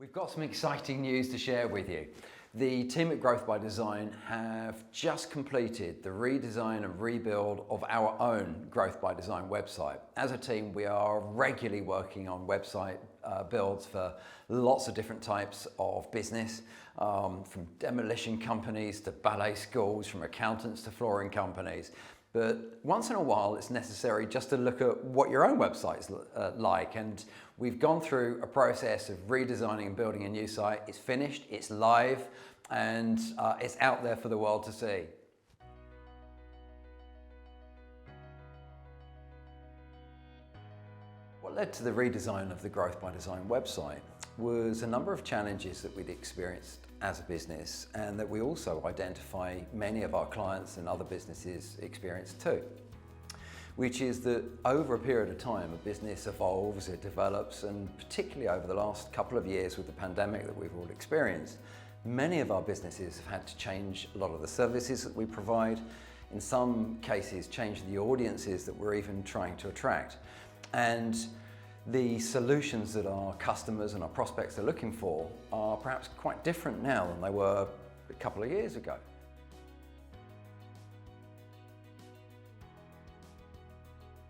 We've got some exciting news to share with you. The team at Growth by Design have just completed the redesign and rebuild of our own Growth by Design website. As a team, we are regularly working on website builds for lots of different types of business, from demolition companies to ballet schools, from accountants to flooring companies. But once in a while, it's necessary just to look at what your own website's like. And we've gone through a process of redesigning and building a new site. It's finished, it's live, and it's out there for the world to see. What led to the redesign of the Growth by Design website was a number of challenges that we'd experienced as a business, and that we also identify many of our clients and other businesses experience too, which is that over a period of time, a business evolves, it develops, and particularly over the last couple of years with the pandemic that we've all experienced, many of our businesses have had to change a lot of the services that we provide, in some cases change the audiences that we're even trying to attract. And the solutions that our customers and our prospects are looking for are perhaps quite different now than they were a couple of years ago.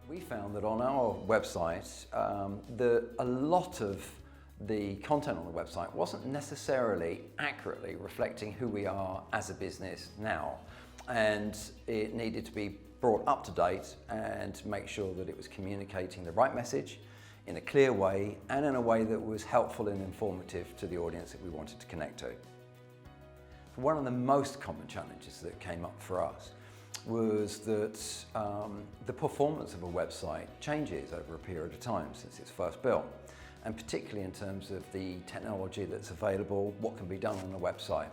We found that on our website, a lot of the content on the website wasn't necessarily accurately reflecting who we are as a business now, and it needed to be brought up to date and make sure that it was communicating the right message in a clear way and in a way that was helpful and informative to the audience that we wanted to connect to. One of the most common challenges that came up for us was that the performance of a website changes over a period of time since it's first built, and particularly in terms of the technology that's available, what can be done on a website.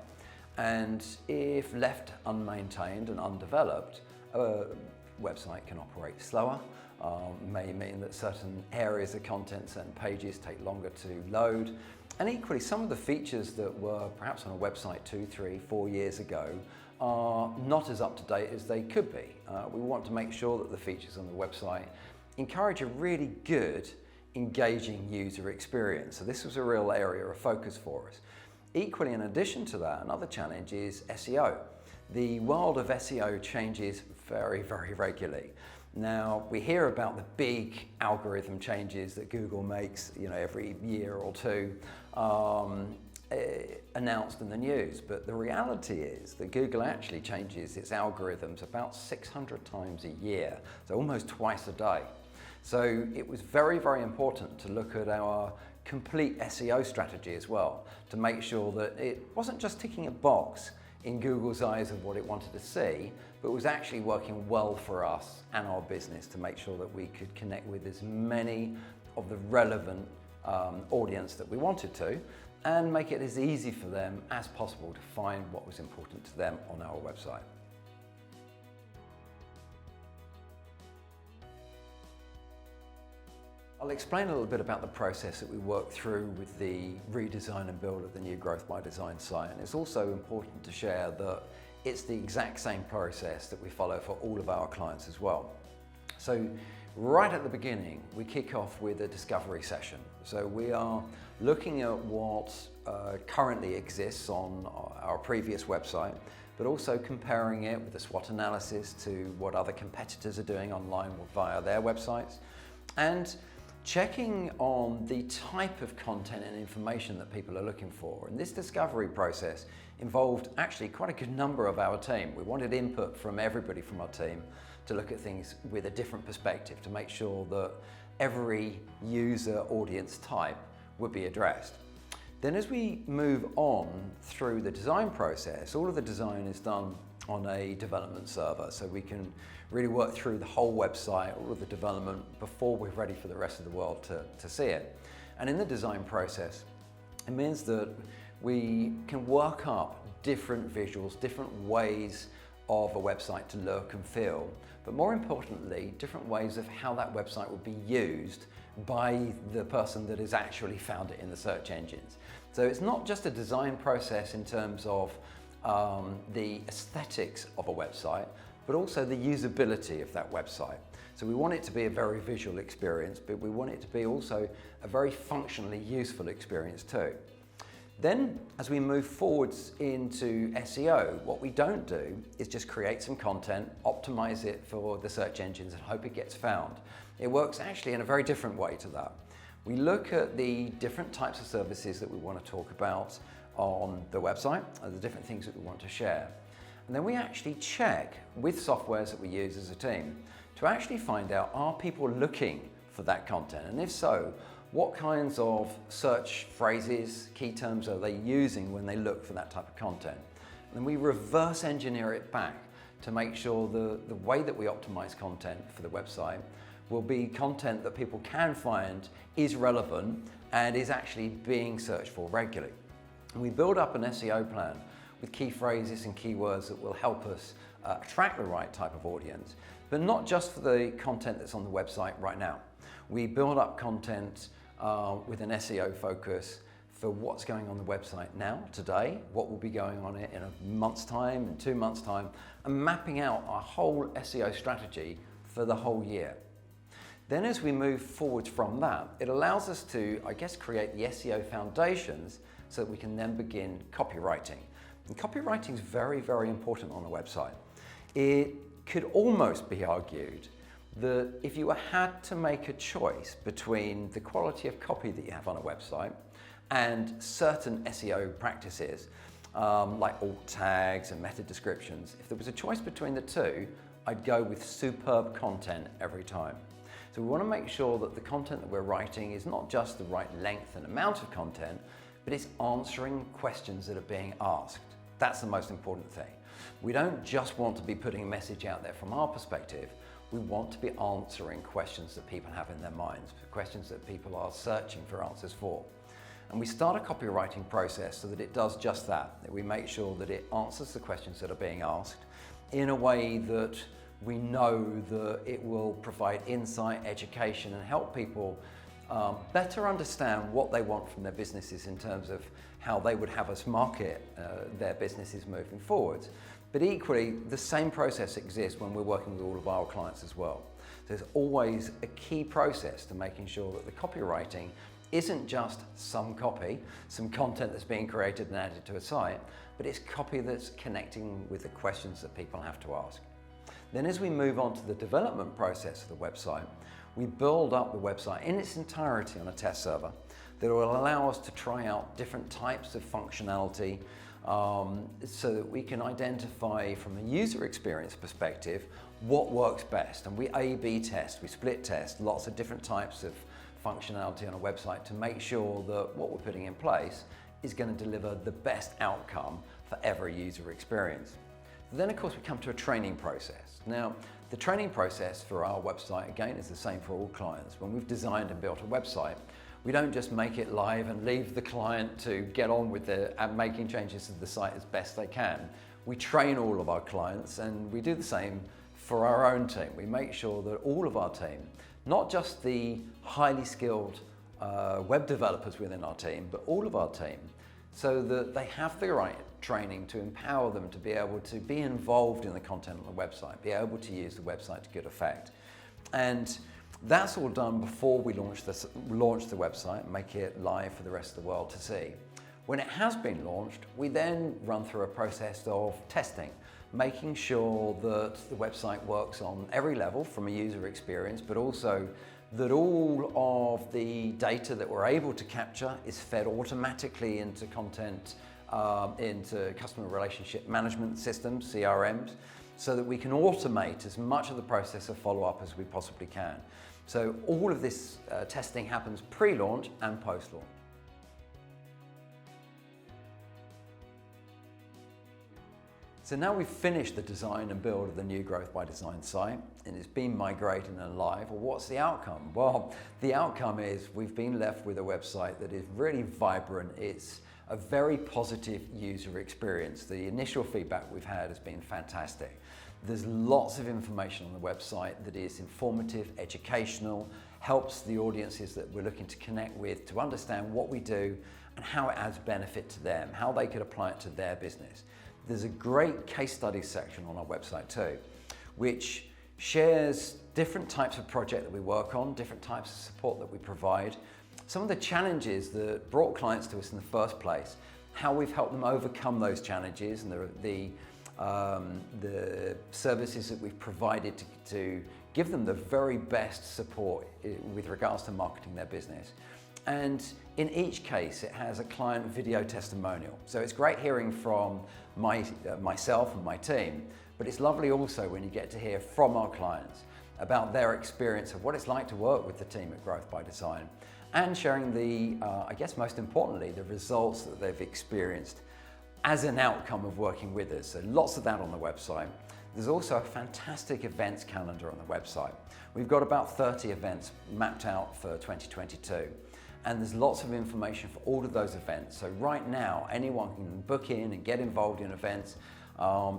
And if left unmaintained and undeveloped, a website can operate slower, may mean that certain areas of content, certain pages take longer to load. And equally, some of the features that were perhaps on a website 2, 3, 4 years ago are not as up to date as they could be. We want to make sure that the features on the website encourage a really good, engaging user experience. So this was a real area of focus for us. Equally, in addition to that, another challenge is SEO. The world of SEO changes very, very regularly. Now, we hear about the big algorithm changes that Google makes, every year or two, announced in the news. But the reality is that Google actually changes its algorithms about 600 times a year, so almost twice a day. So it was very, very important to look at our complete SEO strategy as well, to make sure that it wasn't just ticking a box in Google's eyes of what it wanted to see, but was actually working well for us and our business to make sure that we could connect with as many of the relevant audience that we wanted to, and make it as easy for them as possible to find what was important to them on our website. I'll explain a little bit about the process that we worked through with the redesign and build of the new Growth by Design site. And it's also important to share that it's the exact same process that we follow for all of our clients as well. So right at the beginning, we kick off with a discovery session. So we are looking at what currently exists on our previous website, but also comparing it with a SWOT analysis to what other competitors are doing online or via their websites, and checking on the type of content and information that people are looking for. And this discovery process involved actually quite a good number of our team. We wanted input from everybody from our team to look at things with a different perspective, to make sure that every user audience type would be addressed. Then as we move on through the design process, all of the design is done on a development server, so we can really work through the whole website, all of the development, before we're ready for the rest of the world to see it. And in the design process, it means that we can work up different visuals, different ways of a website to look and feel, but more importantly, different ways of how that website will be used by the person that has actually found it in the search engines. So it's not just a design process in terms of the aesthetics of a website, but also the usability of that website. So we want it to be a very visual experience, but we want it to be also a very functionally useful experience too. Then, as we move forwards into SEO, what we don't do is just create some content, optimize it for the search engines and hope it gets found. It works actually in a very different way to that. We look at the different types of services that we want to talk about on the website, and the different things that we want to share. And then we actually check with softwares that we use as a team to actually find out, are people looking for that content? And if so, what kinds of search phrases, key terms are they using when they look for that type of content? And then we reverse engineer it back to make sure the way that we optimize content for the website will be content that people can find is relevant and is actually being searched for regularly. And we build up an SEO plan with key phrases and keywords that will help us attract the right type of audience, but not just for the content that's on the website right now. We build up content with an SEO focus for what's going on the website now, today, what will be going on it in a month's time, in 2 months' time, and mapping out our whole SEO strategy for the whole year. Then as we move forward from that, it allows us to, I guess, create the SEO foundations so that we can then begin copywriting. And copywriting is very, very important on a website. It could almost be argued that if you had to make a choice between the quality of copy that you have on a website and certain SEO practices, like alt tags and meta descriptions, if there was a choice between the two, I'd go with superb content every time. So we want to make sure that the content that we're writing is not just the right length and amount of content, but it's answering questions that are being asked. That's the most important thing. We don't just want to be putting a message out there from our perspective. We want to be answering questions that people have in their minds, questions that people are searching for answers for. And we start a copywriting process so that it does just that we make sure that it answers the questions that are being asked in a way that we know that it will provide insight, education, and help people better understand what they want from their businesses in terms of how they would have us market their businesses moving forwards. But equally, the same process exists when we're working with all of our clients as well. There's always a key process to making sure that the copywriting isn't just some copy, some content that's being created and added to a site, but it's copy that's connecting with the questions that people have to ask. Then as we move on to the development process of the website, we build up the website in its entirety on a test server that will allow us to try out different types of functionality so that we can identify from a user experience perspective what works best. And we A/B test, we split test lots of different types of functionality on a website to make sure that what we're putting in place is going to deliver the best outcome for every user experience. Then of course we come to a training process. Now the training process for our website again is the same for all clients. When we've designed and built a website, we don't just make it live and leave the client to get on with making changes to the site as best they can. We train all of our clients and we do the same for our own team. We make sure that all of our team, not just the highly skilled web developers within our team, but all of our team, so that they have the right training to empower them to be able to be involved in the content on the website, be able to use the website to good effect. And that's all done before we launch the website and make it live for the rest of the world to see. When it has been launched, we then run through a process of testing, making sure that the website works on every level from a user experience, but also that all of the data that we're able to capture is fed automatically into content, into customer relationship management systems, CRMs, so that we can automate as much of the process of follow-up as we possibly can. So all of this testing happens pre-launch and post-launch. So now we've finished the design and build of the new Growth by Design site and it's been migrated and live. Well, what's the outcome? Well, the outcome is we've been left with a website that is really vibrant. It's a very positive user experience. The initial feedback we've had has been fantastic. There's lots of information on the website that is informative, educational, helps the audiences that we're looking to connect with to understand what we do and how it adds benefit to them, how they could apply it to their business. There's a great case studies section on our website too, which shares different types of project that we work on, different types of support that we provide, some of the challenges that brought clients to us in the first place, how we've helped them overcome those challenges, and the services that we've provided to give them the very best support with regards to marketing their business. And in each case, it has a client video testimonial. So it's great hearing from myself and my team, but it's lovely also when you get to hear from our clients about their experience of what it's like to work with the team at Growth by Design, and sharing I guess most importantly, the results that they've experienced as an outcome of working with us. So lots of that on the website. There's also a fantastic events calendar on the website. We've got about 30 events mapped out for 2022. And there's lots of information for all of those events. So right now, anyone can book in and get involved in events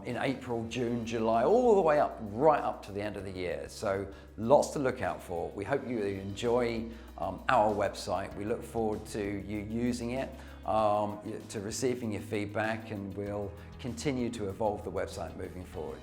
in April, June, July, all the way up, right up to the end of the year. So lots to look out for. We hope you enjoy our website. We look forward to you using it, to receiving your feedback, and we'll continue to evolve the website moving forward.